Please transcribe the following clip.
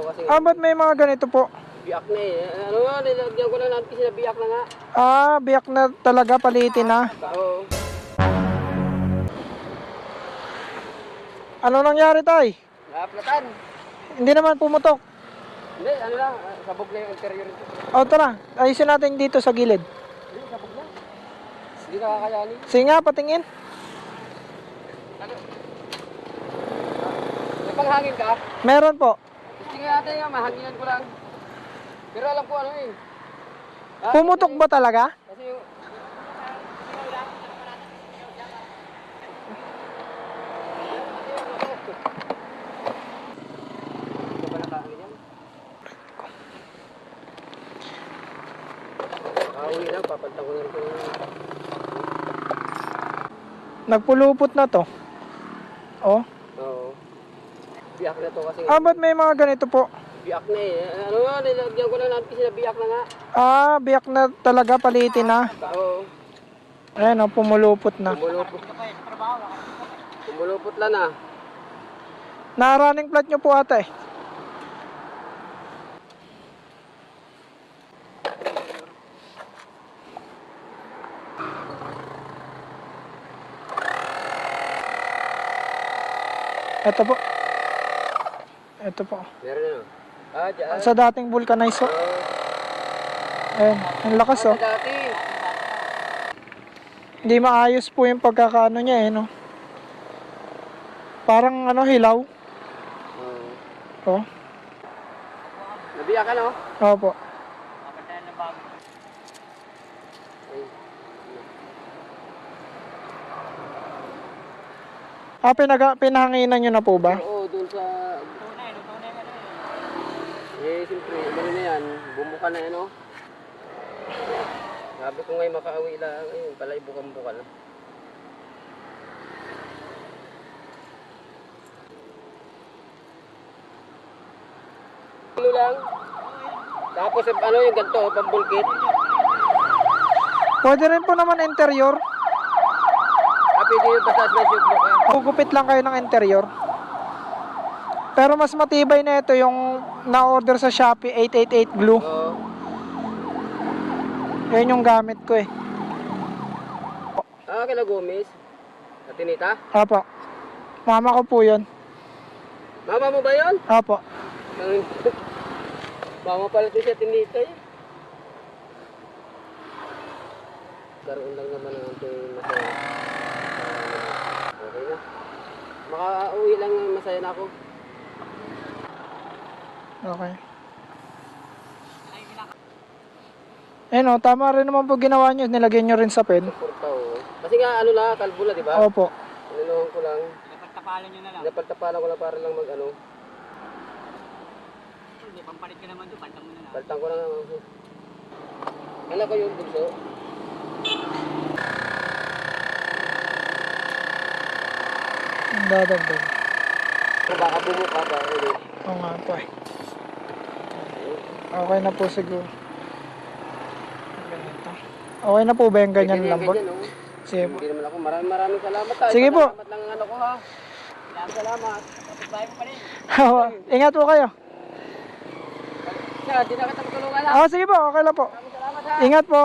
kasi. Ba't may mga ganito po? Biyak na eh. Ano nga, nilagyan ko lang natin kasi na biyak na nga. Biyak na talaga, palitin na. Oo. Ano nangyari, tay? Naplatan. Hindi naman pumutok. Hindi, ano lang, sabog na yung interior nito. Tara, ayusin natin dito sa gilid. Hindi, sabog na. Hindi nakakayanin. Sige nga, patingin. Ano? May panghangin ka? Meron po. Tingnan natin nga, mahanginan ko lang. Pero alam ko ano eh. Pumutok ba talaga? Kasi yung... Ito ba nakahangin yan? Uwi lang, papantang ko na rin ko. Nagpulupot na to. Oh. Oo. Biyak na to kasi. Ba't may mga ganito po? Biyak na eh. Ano nga, nilagyan ko lang natin kasi na biyak na nga. Biyak na talaga, palitin na. Oo. Ayan, pumulupot na. Pumulupot lang na. Na-running flat nyo po ata eh. Ito po. Ito po. Meron na. Dyan. Sa dating vulcanize po. Ayan, ang lakas oh. Dati. Hindi maayos po yung pagkakaano niya eh, no? Parang ano, hilaw. Oh. Nabiyak ka no? Opo. Pinahanginan nyo na po ba? Oo, doon sa... Siyempre, ano na yan, bumuka na yan, oh. Sabi ko ngayon makauwi lang, ayun, pala ibukang-buka na. Ano lang? Tapos ano yung ganito, pambulkit? Pwede rin po naman interior. Pwede yung basta may sugbok ka. Gugupit lang kayo ng interior. Pero mas matibay na ito yung na-order sa Shopee 888 glue. Oo. Yan yung gamit ko eh. Kila Gomez? At Tinita? Apo. Mama ko po yun. Mama mo ba yun? Apo. Mama pala ito siya Tinita eh. Karoon lang naman ang ito masaya. Okay na. Makauwi lang masaya na ako. Okay. Tama rin naman po ginawa nyo. Nilagyan nyo rin sa pen. Suporta oh. Kasi nga ano lang, kalbo na di ba? Opo. Ninuhan ko lang. Napagtapalan nyo na lang. Napagtapalan ko lang para lang mag ano. Hindi, pampalit ka naman doon, paltang mo na lang. Paltang ko lang naman. Alam ko yung bugso. Ang dadagdag. Baka bumuka ba ulit. Oo nga po eh. Okay na po siguro. Ganito. Okay na po ba yung ganyan lambot? Oh. Sige po. Hindi naman ako. Maraming salamat tayo. Sige po. Salamat lang ang ano ko ha. Salamat. Kapit-bahay mo pa rin. Ingat po kayo. Siya, di na kita matulungan ha. Sige po, okay lang po. Salamat ha. Ingat po.